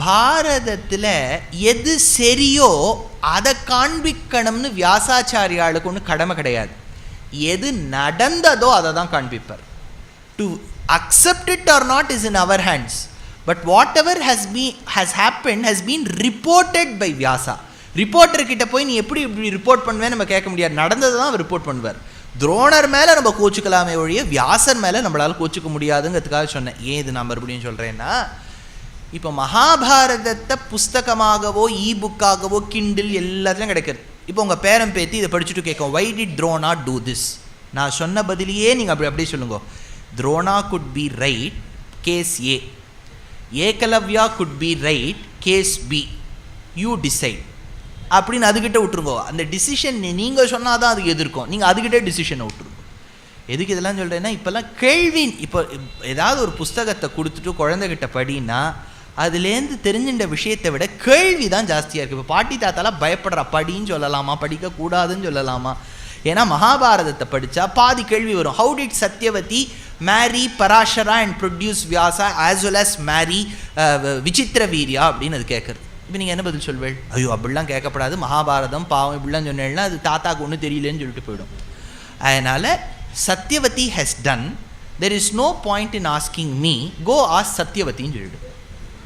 பாரதத்தில் எது சரியோ அதை காண்பிக்கணும்னு வியாசாச்சாரியாளுக்கு ஒன்றும் கடமை கிடையாது. எது நடந்ததோ அதை தான் காண்பிப்பார். To accept it or not is in அவர் hands. But whatever has happened has been reported by Vyasa. ரிப்போர்ட்டர்கிட்ட போய் நீ எப்படி இப்படி ரிப்போர்ட் பண்ணுவேன்னு நம்ம கேட்க முடியாது. நடந்ததை தான் அவர் ரிப்போர்ட் பண்ணுவார். துரோணர் மேலே நம்ம கோச்சுக்கலாமே ஒழிய வியாசர் மேலே நம்மளால் கோச்சிக்க முடியாதுங்கிறதுக்காக சொன்னேன். ஏன் இது நான் மறுபடியும் சொல்கிறேன்னா, இப்போ மகாபாரதத்தை புஸ்தகமாகவோ புக்காகவோ கிண்டில் எல்லாத்துலையும் கிடைக்கிறது. இப்போ உங்கள் பேரன் பேத்தி இதை படிச்சுட்டு கேட்கும், why did Drona do this? நான் சொன்ன பதிலையே நீங்கள் அப்படியே சொல்லுங்க. Drona could be right, case A. Ekalavya could be right, case B. You decide அப்படின்னு அதுக்கிட்ட விட்டுருங்கோ. அந்த டிசிஷன் நீங்கள் சொன்னால் தான் அதுக்கு எதிர்க்கும். நீங்கள் அதுக்கிட்டே டிசிஷனை விட்டுருங்க. எதுக்கு இதெல்லாம் சொல்கிறேன்னா, இப்போல்லாம் கேள்வி, இப்போ ஏதாவது ஒரு புஸ்தகத்தை கொடுத்துட்டு குழந்தைகிட்ட படின்னா அதுலேருந்து தெரிஞ்சின்ற விஷயத்தை விட கேள்வி தான் ஜாஸ்தியாக இருக்குது. இப்போ பாட்டி தாத்தாலாம் பயப்படுறா, படின்னு சொல்லலாமா, படிக்கக்கூடாதுன்னு சொல்லலாமா? ஏன்னா மகாபாரதத்தை படித்தா பாதி கேள்வி வரும். How did Satyavati marry Parashara and produce Vyasa as well as marry Vichitravirya அப்படின்னு அது கேட்குறது. இப்போ நீங்கள் என்ன பதில் சொல்வேள்? ஐயோ அப்படிலாம் கேட்கப்படாது, மகாபாரதம் பாவம் இப்படிலாம் சொன்னேன்னா அது தாத்தாக்கு ஒன்றும் தெரியலேன்னு சொல்லிட்டு போயிடும். அதனால் Satyavati has done, there is no point in asking me, go ask சத்யவதின்னு சொல்லிவிடு.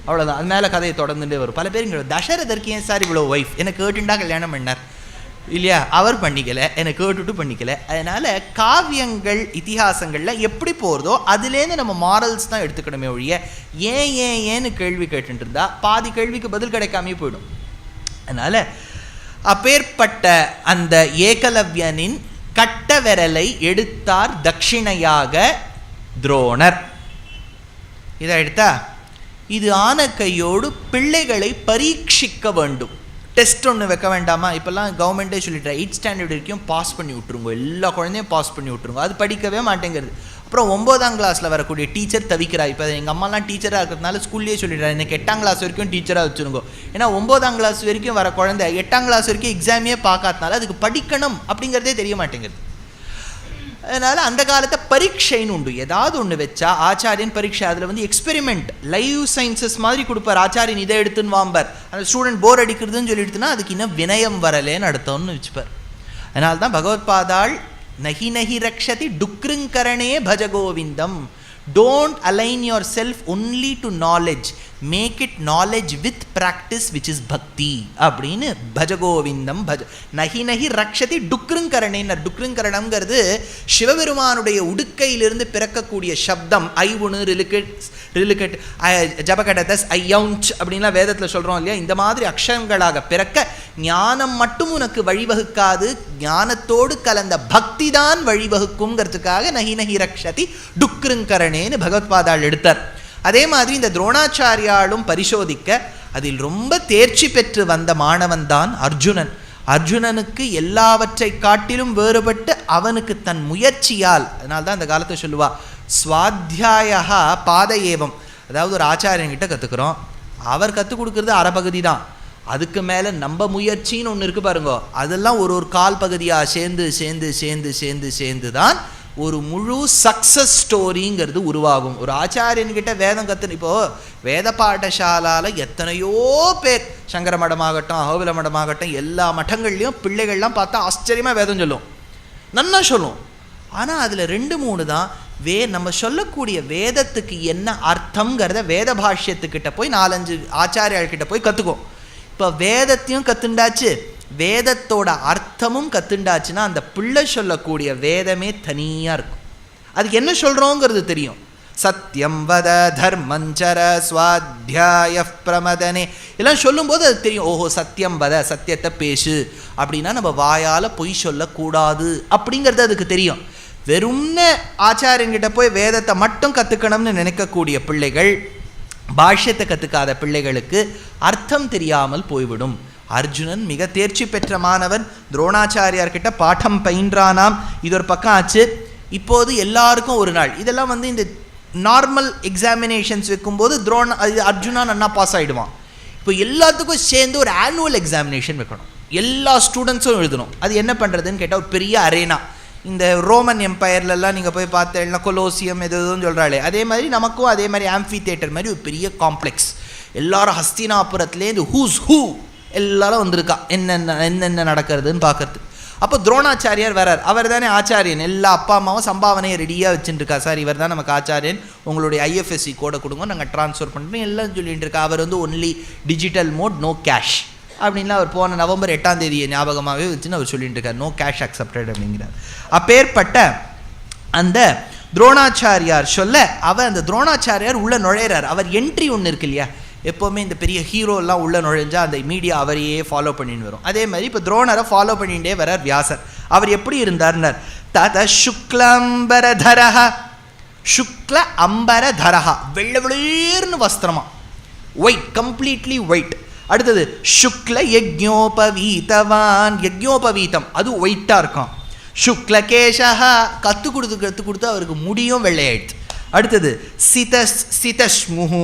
அவ்வளோதான். அது மேலே கதையை தொடர்ந்துட்டே வரும். பல பேர் இங்கே தசரதற்கு ஏன் சார் இவ்வளோ ஒய்ஃப், எனக்கு கேட்டுண்டா கல்யாணம் பண்ணார் இல்லையா, அவர் பண்ணிக்கலை, என்னை கேட்டுட்டு பண்ணிக்கலை. அதனால் காவியங்கள் இதிகாசங்களில் எப்படி போகிறதோ அதுலேருந்து நம்ம மாரல்ஸ் தான் எடுத்துக்கணுமே ஒழிய ஏன்னு கேள்வி கேட்டுட்டு இருந்தால் பாதி கேள்விக்கு பதில் கிடைக்காமே போயிடும். அதனால் அப்பேற்பட்ட அந்த ஏகலவ்யனின் கட்ட விரலை எடுத்தார் தட்சிணையாக துரோணர். இதை எடுத்தா இது ஆன கையோடு பிள்ளைகளை பரீட்சிக்க வேண்டும். டெஸ்ட் ஒன்று வைக்க வேண்டாமா? இப்போல்லாம் கவர்மெண்ட்டே சொல்லிட்டேன், 8th ஸ்டாண்டர்ட் வரைக்கும் பாஸ் பண்ணி விட்ருங்க, எல்லா குழந்தையும் பாஸ் பண்ணி விட்ருங்க. அது படிக்கவே மாட்டேங்கிறது. அப்புறம் 9ஆம் கிளாஸில் வரக்கூடிய டீச்சர் தவிக்கிறா. இப்போ எங்கள் அம்மாலாம் டீச்சராக இருக்கிறதுனால ஸ்கூல்லேயே சொல்லிடுறேன், எனக்கு 8ஆம் கிளாஸ் வரைக்கும் டீச்சராக வச்சுருங்க. ஏன்னா 9ஆம் கிளாஸ் வரைக்கும் வர குழந்தை 8ஆம் கிளாஸ் வரைக்கும் எக்ஸாமே பார்க்காதனால அதுக்கு படிக்கணும் அப்படிங்கிறதே தெரிய மாட்டேங்குது. அதனால் அந்த காலத்தை பரீட்சைன்னு உண்டு. ஏதாவது ஒன்று வச்சா ஆச்சாரியன் பரீட்சை, அதில் எக்ஸ்பெரிமெண்ட் லைவ் சயின்சஸ் மாதிரி கொடுப்பார். ஆச்சாரியன் இதை எடுத்துன்னு வாம்பார். அந்த ஸ்டூடெண்ட் போர் அடிக்கிறதுன்னு சொல்லிட்டுனா அதுக்கு இன்னும் வினயம் வரலேன்னு அடுத்தோன்னு வச்சுப்பார். அதனால தான் பகவத்பாதாள் நகி நகி ரக்ஷதி டுக்ருங்கரணே பஜ கோவிந்தம். Don't align yourself only to knowledge, make it knowledge with practice which is bhakti அப்படின்னு பஜகோவிந்தம் பஜ நகி நகி ரக்ஷதி டுக்ருங்கரணேன்னர். டுக்ருங்கரணம்ங்கிறது சிவபெருமானுடைய உடுக்கையிலிருந்து பிறக்கக்கூடிய சப்தம். ஐவுணு ரிலுக்கட் ஜபகடதஸ் ஐயவுஞ்ச் அப்படின்லாம் வேதத்தில் சொல்கிறோம் இல்லையா. இந்த மாதிரி அக்ஷரங்களாக பிறக்க ஞானம் மட்டும் உனக்கு வழிவகுக்காது, ஞானத்தோடு கலந்த பக்தி தான் வழிவகுக்குங்கிறதுக்காக நகி நகி ரக்ஷதி டுக்ருங்கரணேன்னு பகவத்பாதாள் எடுத்தார். அதே மாதிரி இந்த துரோணாச்சாரியாலும் பரிசோதிக்க அதில் ரொம்ப தேர்ச்சி பெற்று வந்த மாணவன் தான் அர்ஜுனன். அர்ஜுனனுக்கு எல்லாவற்றை காட்டிலும் வேறுபட்டு அவனுக்கு தன் முயற்சியால், அதனால்தான் அந்த காலத்தை சொல்லுவா ஸ்வாத்தியாயா பாத ஏவம். அதாவது ஒரு ஆச்சாரியன்கிட்ட கற்றுக்குறோம், அவர் கற்றுக் கொடுக்குறது அரை பகுதி தான், அதுக்கு மேலே நம்ம முயற்சின்னு ஒன்று இருக்குது பாருங்க, அதெல்லாம் ஒரு கால் பகுதியாக சேர்ந்து சேர்ந்து சேர்ந்து சேர்ந்து சேர்ந்து தான் ஒரு முழு சக்ஸஸ் ஸ்டோரிங்கிறது உருவாகும். ஒரு ஆச்சாரியன்கிட்ட வேதம் கற்றுன்னு, இப்போது வேத பாடசாலாவில் எத்தனையோ பேர், சங்கர மடமாகட்டும் அகோபில மடமாகட்டும் எல்லா மட்டங்கள்லையும் பிள்ளைகள்லாம் பார்த்தா ஆச்சரியமாக வேதம் சொல்லும், நன்னா சொல்லும். ஆனால் அதில் 2-3 தான் நம்ம சொல்லக்கூடிய வேதத்துக்கு என்ன அர்த்தங்கிறத வேத பாஷ்யத்துக்கிட்ட போய் 4-5 ஆச்சாரியாள்கிட்ட போய் கற்றுக்கும். இப்போ வேதத்தையும் கற்றுண்டாச்சு, வேதத்தோட அர்த்தமும் கற்றுண்டாச்சுன்னா அந்த பிள்ளை சொல்லக்கூடிய வேதமே தனியாக இருக்கும். அதுக்கு என்ன சொல்கிறோங்கிறது தெரியும். சத்தியம் வத தர்மஞ்சர ஸ்வாத்தியாய பிரமதனே எல்லாம் சொல்லும்போது அது தெரியும். ஓஹோ சத்தியம் வத, சத்தியத்தை பேசு அப்படின்னா நம்ம வாயால் பொய் சொல்லக்கூடாது அப்படிங்கிறது அதுக்கு தெரியும். வெறும்ன ஆச்சாரியங்கிட்ட போய் வேதத்தை மட்டும் கற்றுக்கணும்னு நினைக்கக்கூடிய பிள்ளைகள், பாஷ்யத்தை கற்றுக்காத பிள்ளைகளுக்கு அர்த்தம் தெரியாமல் போய்விடும். அர்ஜுனன் மிக தேர்ச்சி பெற்ற மாணவன், துரோணாச்சாரியார்கிட்ட பாடம் பயின்றானாம். இது ஒரு பக்கம் ஆச்சு. இப்போது எல்லாருக்கும் ஒரு நாள், இதெல்லாம் இந்த நார்மல் எக்ஸாமினேஷன்ஸ் வைக்கும்போது அர்ஜுனா நன்னா பாஸ் ஆகிடுவான். இப்போ எல்லாத்துக்கும் சேர்ந்து ஒரு ஆனுவல் எக்ஸாமினேஷன் வைக்கணும், எல்லா ஸ்டூடெண்ட்ஸும் எழுதணும். அது என்ன பண்ணுறதுன்னு கேட்டால் ஒரு பெரிய அரேனா, இந்த ரோமன் எம்பையர்லலாம் நீங்கள் போய் பார்த்தேன்னா கொலோசியம் எதுவும் சொல்கிறாளே, அதே மாதிரி நமக்கும் அதே மாதிரி ஆம்பி தியேட்டர் மாதிரி ஒரு பெரிய காம்ப்ளெக்ஸ். எல்லாரும் ஹஸ்தினாபுரத்துலேருந்து ஹூஸ் ஹூ எல்லாரும் வந்திருக்கா என்னென்ன நடக்கிறதுன்னு பார்க்கறதுக்கு. அப்போ துரோணாச்சாரியார் வரார். அவர் தானே ஆச்சாரியன். எல்லா அப்பா அம்மாவும் சம்பாவனையை ரெடியாக வச்சுட்டுருக்கா. சார் இவர் தான் நமக்கு ஆச்சாரியன், உங்களுடைய IFSC கோடை கொடுங்க, நாங்கள் ட்ரான்ஸ்ஃபர் பண்ணுறோம் எல்லாம் சொல்லிட்டு இருக்கா. அவர் வந்து only digital mode, no cash அப்படின்லாம் அவர் போன நவம்பர் 8ஆம் தேதியை ஞாபகமாகவே வச்சுன்னு அவர் சொல்லிட்டு இருக்கார். நோ கேஷ் அக்செப்டட் அப்படிங்கிறார். அப்பேற்பட்ட அந்த துரோணாச்சாரியார் சொல்ல அவர் அந்த துரோணாச்சாரியார் உள்ள நுழையிறார். அவர் என்ட்ரி ஒன்று இருக்கு இல்லையா, எப்போவுமே இந்த பெரிய ஹீரோலாம் உள்ளே நுழைஞ்சா அந்த மீடியா அவரையே ஃபாலோ பண்ணின்னு வரும். அதே மாதிரி இப்போ துரோணரை ஃபாலோ பண்ணிகிட்டே வரார் வியாசர். அவர் எப்படி இருந்தார்னர், தத சுக்லம்பரதரஹ, சுக்ல அம்பரதரஹ, வெள்ளை வெளிர்னு வஸ்திரமா, ஒயிட், கம்ப்ளீட்லி ஒயிட். அடுத்தது சுக்ல யஜ்ஞோபவீதவான், யஜ்ஞோபவீதம் அது ஒயிட்டாக இருக்கும். சுக்ல கேஷஹா, கற்று கொடுத்து அவருக்கு முடியும் வெள்ளையாயிடுச்சு. அடுத்தது சிதஸ்முஹு,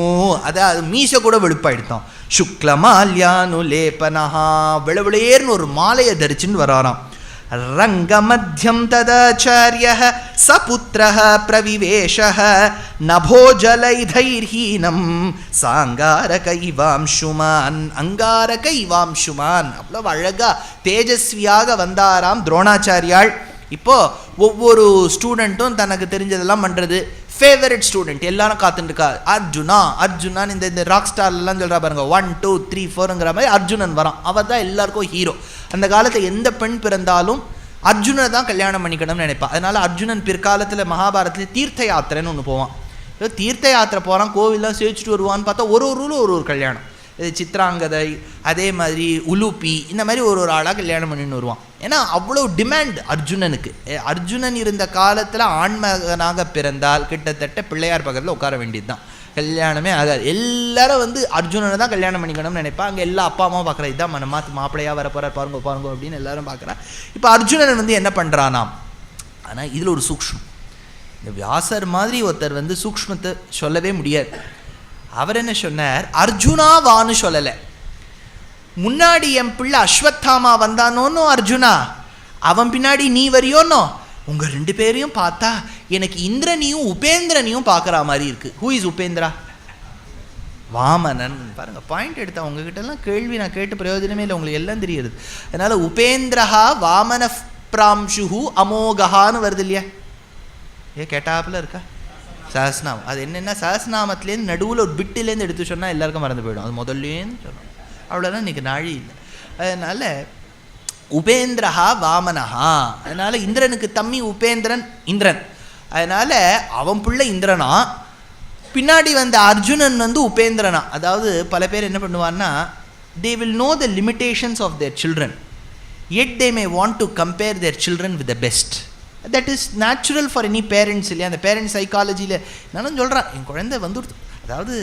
அதாவது மீசை கூட வெளுப்பாயிடுத்தோம். சுக்லமால்யானு லேபனஹா, விளவிளேர்னு ஒரு மாலையை தரிச்சுன்னு வராராம். ரங்கமத்தியம் ததாச்சாரியः சபுத்திரः பிரவிவேஷः நபோஜலைதைர்ஹீனம் சாங்காரக இவாம்சுமான், அங்காரக இவாம்சுமான். அவ்வளோ அழகா தேஜஸ்வியாக வந்தாராம் துரோணாச்சாரியாள். இப்போது ஒவ்வொரு ஸ்டூடெண்ட்டும் தனக்கு தெரிஞ்சதெல்லாம் பண்ணுறது. ஃபேவரட் ஸ்டூடெண்ட் எல்லாரும் காத்துட்டுருக்கா. அர்ஜுனான்னு இந்த ராக் ஸ்டார்லாம் சொல்கிறா பாருங்க, 1 2 3 4ங்கிற மாதிரி அர்ஜுனன் வரான். அவர் தான் எல்லாருக்கும் ஹீரோ. அந்த காலத்தில் எந்த பெண் பிறந்தாலும் அர்ஜுனனை தான் கல்யாணம் பண்ணிக்கணும்னு நினைப்பான். அதனால் அர்ஜுனன் பிற்காலத்தில் மகாபாரதத்தில் தீர்த்த யாத்திரைன்னு ஒன்று போவான். தீர்த்த யாத்திரை போகிறான், கோவில்லாம் சேவிச்சுட்டு வருவான்னு பார்த்தா ஒரு ஒரு கல்யாணம். இது சித்ராங்கதை, அதே மாதிரி உலுப்பி, இந்த மாதிரி ஒரு ஆளாக கல்யாணம் பண்ணின்னு வருவான். ஏன்னா அவ்வளோ டிமாண்ட் அர்ஜுனனுக்கு. அர்ஜுனன் இருந்த காலத்தில் ஆண்மகனாக பிறந்தால் கிட்டத்தட்ட பிள்ளையார் பக்கத்தில் உட்கார வேண்டியது தான், கல்யாணமே ஆகாது. எல்லாரும் வந்து அர்ஜுனனை தான் கல்யாணம் பண்ணிக்கணும்னு நினைப்பா. அங்கே எல்லா அப்பா அம்மாவும் பார்க்குறா, இதான் மாப்பிள்ளையாக வர போகிறார், பாருங்க அப்படின்னு எல்லாரும் பார்க்குறா. இப்போ அர்ஜுனன் வந்து என்ன பண்ணுறானாம். ஆனால் இதில் ஒரு சூக்ஷ்மம், இந்த வியாசர் மாதிரி ஒருத்தர் வந்து சூக்ஷ்மத்தை சொல்லவே முடியாது. அவர் என்ன சொன்னார், அர்ஜுனா வான்னு சொல்லலை. முன்னாடி என் பிள்ளை அஸ்வத்தாமா வந்தானோன்னு அர்ஜுனா, அவன் பின்னாடி நீ வரியோன்னோ, உங்கள் 2 பேரையும் பார்த்தா எனக்கு இந்திரனையும் உபேந்திரனையும் பார்க்குற மாதிரி இருக்குது. Who is Upendra? வாமனன். பாருங்கள், பாயிண்ட் எடுத்தா. உங்ககிட்டலாம் கேள்வி நான் கேட்டு பிரயோஜனமே இல்லை, உங்களுக்கு எல்லாம் தெரியுது. அதனால் உபேந்திரஹா வாமன பிராம்ஷுஹு அமோகஹான்னு வருது இல்லையா? கேட்டாப்புல இருக்கா? சஹஸ்நாமம். அது என்னென்னா சஹஸ்நாமத்துலேருந்து நடுவில் ஒரு பிட்டிலேருந்து எடுத்து சொன்னால் எல்லாருக்கும் மறந்து போயிடும். அது முதல்லேருந்து சொல்லணும், அவ்வளோதான். இன்றைக்கி நாழி இல்லை. அதனால் உபேந்திரஹா வாமனஹா. அதனால் இந்திரனுக்கு தம்மி உபேந்திரன் இந்திரன். அதனால் அவன் பிள்ளை இந்திரனா, பின்னாடி வந்த அர்ஜுனன் வந்து உபேந்திரனா. அதாவது பல பேர் என்ன பண்ணுவான்னா, they will know the limitations of their children, yet they may want to compare their children with the best. That is natural for any parents இல்லையா? அந்த பேரண்ட்ஸ் சைக்காலஜியில் நானும் சொல்கிறேன், என் குழந்தை வந்துடுது. அதாவது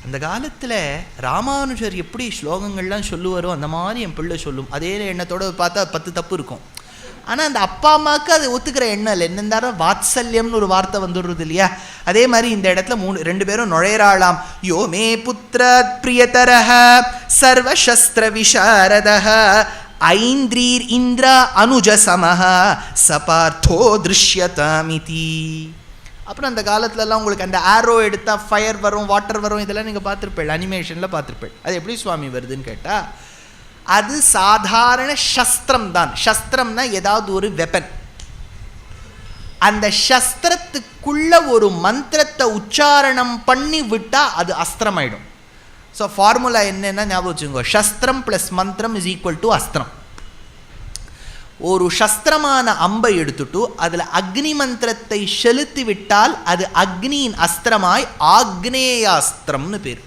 அந்த காலத்தில் ராமானுஜர் எப்படி ஸ்லோகங்கள்லாம் சொல்லுவாரோ அந்த மாதிரி என் பிள்ளை சொல்லும். அதே எண்ணத்தோடு பார்த்தா 10 தப்பு இருக்கும். ஆனால் அந்த அப்பா அம்மாவுக்கு அது ஒத்துக்கிற எண்ணம் இல்லை. என்னந்தாலும் வாத்சல்யம்னு ஒரு வார்த்தை வந்துடுறது இல்லையா? அதே மாதிரி இந்த இடத்துல 2 பேரும் நுழையறாளாம். யோ மே புத்திர பிரியதரஹ சர்வசஸ்திர விசாரதஹ ஐந்திரீர் இந்திர அனுஜ சமஹ சபார்த்தோ திருஷ்யதாமிதி. அப்புறம் அந்த காலத்துலலாம் உங்களுக்கு அந்த ஆரோ எடுத்தால் ஃபயர் வரும், வாட்டர் வரும், இதெல்லாம் நீங்கள் பார்த்துருப்பேள், அனிமேஷனில் பார்த்துருப்பேள். அது எப்படி சுவாமி வருதுன்னு கேட்டால், அது சாதாரண சஸ்திரம் தான். சஸ்திரம்னா ஏதாவது ஒரு வெப்பன். அந்த சஸ்திரத்துக்குள்ள ஒரு மந்திரத்தை உச்சாரணம் பண்ணி விட்டால் அது அஸ்திரமாயிடும். ஸோ ஃபார்முலா என்னென்னா ஞாபகம் வச்சுக்கோங்க, சஸ்திரம் ப்ளஸ் மந்திரம் இஸ் ஈக்குவல் டு அஸ்திரம். ஒரு சஸ்திரமான அம்பை எடுத்துட்டு அதில் அக்னி மந்திரத்தை செலுத்தி விட்டால் அது அக்னியின் அஸ்திரமாய் ஆக்னேயாஸ்திரம்னு பேர்.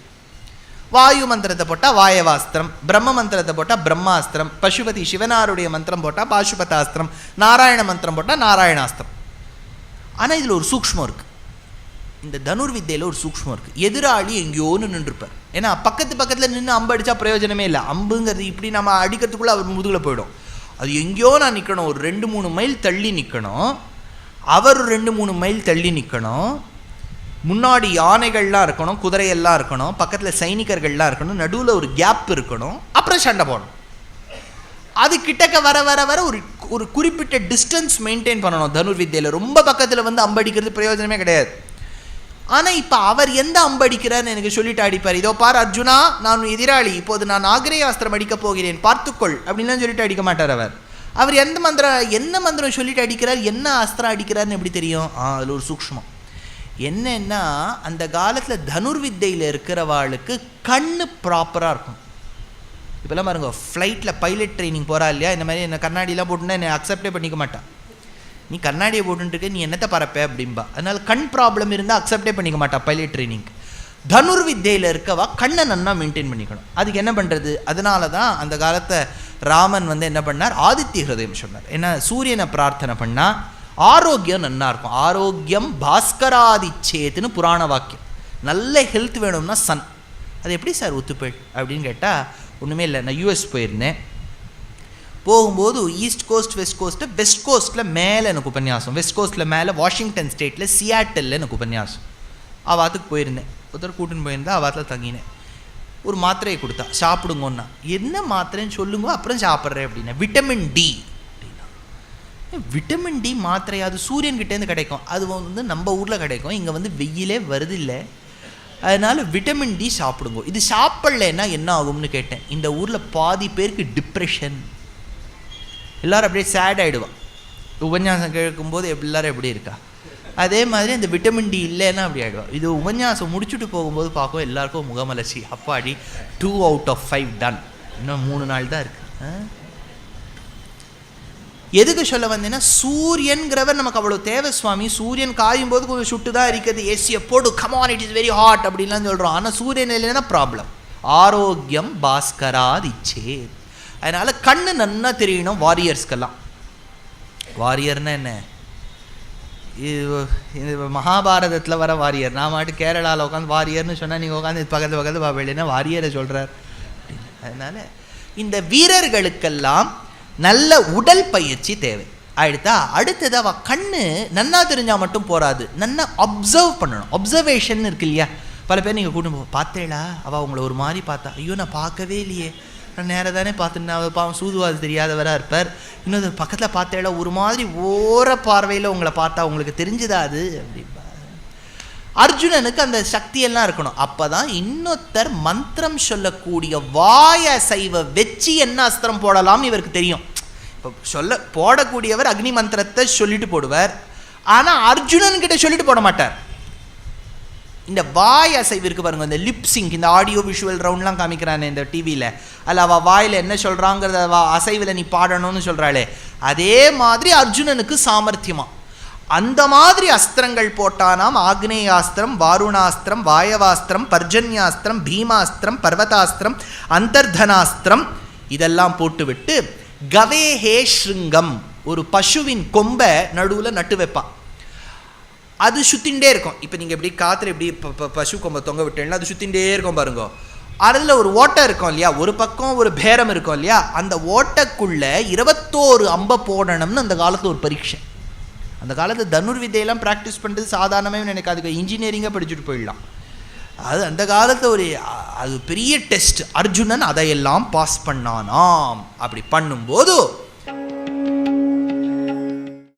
வாயு மந்திரத்தை போட்டால் வாயவாஸ்திரம், பிரம்ம மந்திரத்தை போட்டால் பிரம்மாஸ்திரம், பசுபதி சிவனாருடைய மந்திரம் போட்டால் பாசுபதாஸ்திரம், நாராயண மந்திரம் போட்டால் நாராயணாஸ்திரம். ஆனால் இதில் ஒரு சூக்ஷ்மம் இருக்குது. இந்த தனுர்வித்தையில் ஒரு சூக்ஷ்மம் இருக்குது. எதிராளி எங்கேயோன்னு நின்றுப்பார். ஏன்னா பக்கத்தில் நின்று அம்பு அடித்தா பிரயோஜனமே இல்லை. அம்புங்கிறது இப்படி நம்ம அடிக்கிறதுக்குள்ளே அவர் முதுகில் போயிடும். அது எங்கேயோ நான் நிற்கணும், ஒரு 2-3 மைல் தள்ளி நிற்கணும். அவர் 2-3 மைல் தள்ளி நிற்கணும். முன்னாடி யானைகள்லாம் இருக்கணும், குதிரையெல்லாம் இருக்கணும், பக்கத்தில் சைனிகர்கள்லாம் இருக்கணும், நடுவில் ஒரு கேப் இருக்கணும், அப்புறம் சண்டை போடணும். அது கிட்டக்க வர வர வர ஒரு குறிப்பிட்ட டிஸ்டன்ஸ் மெயின்டைன் பண்ணணும். தனுர்வித்தையில் ரொம்ப பக்கத்தில் வந்து அம்படிக்கிறது பிரயோஜனமே கிடையாது. ஆனால் இப்போ அவர் எந்த அம்பு அடிக்கிறார்னு எனக்கு சொல்லிட்டு அடிப்பார். இதோ பார் அர்ஜுனா, நான் எதிராளி, இப்போது நான் ஆக்ரேயாஸ்திரம் அடிக்கப் போகிறேன், பார்த்துக்கொள் அப்படின்லாம் சொல்லிட்டு அடிக்க மாட்டார். அவர் என்ன மந்திரம் சொல்லிட்டு அடிக்கிறார், என்ன அஸ்திரம் அடிக்கிறார்னு எப்படி தெரியும்? அதில் ஒரு சூக்ஷ்மம் என்னன்னா, அந்த காலத்தில் தனுர்வித்தையில் இருக்கிறவாளுக்கு கண்ணு ப்ராப்பராக இருக்கும். இப்போல்லாம் பாருங்க, ஃப்ளைட்டில் பைலட் ட்ரைனிங் போகிறா இல்லையா, இந்த மாதிரி என்ன கண்ணாடிலாம் போட்டுன்னா என்னை அக்செப்டே பண்ணிக்க மாட்டான். நீ கண்ணாடியை போட்டுருக்கு, நீ என்னத்தை பறப்ப அப்படின்பா. அதனால் கண் ப்ராப்ளம் இருந்தால் அக்செப்டே பண்ணிக்க மாட்டா பைலட் ட்ரைனிங். தனுர்வித்தையில் இருக்கவா கண்ணை நன்னா மெயின்டைன் பண்ணிக்கணும். அதுக்கு என்ன பண்ணுறது? அதனால தான் அந்த காலத்தை ராமன் என்ன பண்ணார், ஆதித்ய ஹிருதயம் சொன்னார். ஏன்னா சூரியனை பிரார்த்தனை பண்ணால் ஆரோக்கியம் நன்னா இருக்கும். ஆரோக்கியம் பாஸ்கராதிச்சேத்துன்னு புராண வாக்கியம். நல்ல ஹெல்த் வேணும்னா சன். அது எப்படி சார் ஒத்துப்போய் அப்படின்னு கேட்டால், ஒன்றுமே இல்லை. நான் யூஎஸ் போயிருந்தேன். போகும்போது east coast west coast, west கோஸ்ட்டில் மேலே எனக்கு உபன்யாசம், வெஸ்ட் கோஸ்ட்டில் மேலே வாஷிங்டன் ஸ்டேட்டில் சியாட்டலில் எனக்கு உபன்யாசம். அவாத்துக்கு போயிருந்தேன். ஒருத்தர் கூட்டின்னு போயிருந்தா, அவாத்தில் தங்கினேன். ஒரு மாத்திரையை கொடுத்தா, சாப்பிடுங்கன்னா. என்ன மாத்திரைன்னு சொல்லுங்க, அப்புறம் சாப்பிட்றேன் அப்படின்னா. விட்டமின் டி அப்படின்னா. விட்டமின் டி மாத்திரை அது சூரியன்கிட்டேருந்து கிடைக்கும். அது நம்ம ஊரில் கிடைக்கும். இங்கே வெயிலே வருது இல்லை, அதனால் விட்டமின் டி சாப்பிடுங்க. இது சாப்பிட்லன்னா என்ன ஆகும்னு கேட்டேன். இந்த ஊரில் பாதி பேருக்கு டிப்ரெஷன், எல்லோரும் அப்படியே சேட் ஆகிடுவான். உபன்யாசம் கேட்கும்போது எல்லோரும் எப்படி இருக்கா, அதே மாதிரி அந்த விட்டமின் டி இல்லைன்னா அப்படி ஆகிடுவான். இது உபன்யாசம் முடிச்சுட்டு போகும்போது பார்க்கும் எல்லாருக்கும் முகமலர்ச்சி. அப்பாடி 2 out of 5 டன், இன்னும் 3 நாள் தான் இருக்குது. எதுக்கு சொல்ல வந்தேன்னா, சூரியன்கிறவர் நமக்கு அவ்வளோ தேவை சுவாமி. சூரியன் காயும் போது கொஞ்சம் சுட்டு தான் இருக்குது, ஏசியை போடு, come on it is very hot அப்படின்லாம் சொல்கிறோம். ஆனால் சூரியன் இல்லைன்னா ப்ராப்ளம். ஆரோக்கியம் பாஸ்கராதிச்சே. அதனால் கண்ணு நன்னா தெரியணும் வாரியர்ஸ்க்கெல்லாம். வாரியர்னா என்ன? இது மகாபாரதத்தில் வர வாரியர். நான் மாட்டு கேரளாவில் உட்காந்து வாரியர்னு சொன்னால் நீங்கள் உட்காந்து பக்கத்து பாப்பேன்னா வாரியரை சொல்கிறார். அதனால் இந்த வீரர்களுக்கெல்லாம் நல்ல உடல் பயிற்சி தேவை. அடுத்தது அவள் கண்ணு நன்னா தெரிஞ்சால் மட்டும் போகாது, நன்னா அப்சர்வ் பண்ணணும். அப்சர்வேஷன் இருக்கு இல்லையா? பல பேர் நீங்கள் கூட்டம் பார்த்தேளா, அவள் உங்களை ஒரு மாதிரி பார்த்தா, ஐயோ நான் பார்க்கவே இல்லையே, நான் நேராக தானே பார்த்துன்னா, அவர் பாவம் சூதுவாது தெரியாதவராக இருப்பார். இன்னொரு பக்கத்தில் பார்த்தேளா, ஒரு மாதிரி ஓர பார்வையில் உங்களை பார்த்தா உங்களுக்கு தெரிஞ்சுதா அது அப்படின்பா. அர்ஜுனனுக்கு அந்த சக்தியெல்லாம் இருக்கணும். அப்போ தான் இன்னொருத்தர் மந்திரம் சொல்லக்கூடிய வாயசைவ வச்சு என்ன அஸ்திரம் போடலாம்னு இவருக்கு தெரியும். இப்போ போடக்கூடியவர் அக்னி மந்திரத்தை சொல்லிட்டு போடுவார், ஆனால் அர்ஜுனன்கிட்ட சொல்லிட்டு போட மாட்டார். இந்த வாய் அசைவு இருக்கு பாருங்க, இந்த லிப்சிங், இந்த ஆடியோ விஷுவல் ரவுண்ட்லாம் காமிக்கிறானே இந்த டிவியில், அதில் அவள் வாயில் என்ன சொல்கிறாங்கிறத அசைவில் நீ பாடணும்னு சொல்கிறாளே, அதே மாதிரி அர்ஜுனனுக்கு சாமர்த்தியமா அந்த மாதிரி அஸ்திரங்கள் போட்டானாம். ஆக்னேயாஸ்திரம், வாருணாஸ்திரம், வாயவாஸ்திரம், பர்ஜன்யாஸ்திரம், பீமாஸ்திரம், பர்வதாஸ்திரம், அந்தர்தனாஸ்திரம் இதெல்லாம் போட்டுவிட்டு கவேஹே ஸ்ருங்கம், ஒரு பசுவின் கொம்பை நடுவில் நட்டு வைப்பான். அது சுற்றிகிட்டே இருக்கும். இப்போ நீங்கள் எப்படி காற்றுல எப்படி பசு கொம்பை தொங்க விட்டேன்னா அது சுற்றிகிட்டே இருக்கும் பாருங்க. அதில் ஒரு ஓட்டை இருக்கும் இல்லையா, ஒரு பக்கம் ஒரு பேரம் இருக்கும் இல்லையா, அந்த ஓட்டைக்குள்ளே 21 அம்பை போடணும்னு அந்த காலத்தில் ஒரு பரீட்சை. அந்த காலத்தில் தனுர்வித்தையெல்லாம் ப்ராக்டிஸ் பண்ணுறது சாதாரணமே எனக்கு, அதுக்கு இன்ஜினியரிங்காக படிச்சுட்டு போயிடலாம். அது அந்த காலத்தில் அது பெரிய டெஸ்ட். அர்ஜுனன் அதையெல்லாம் பாஸ் பண்ணானாம். அப்படி பண்ணும்போது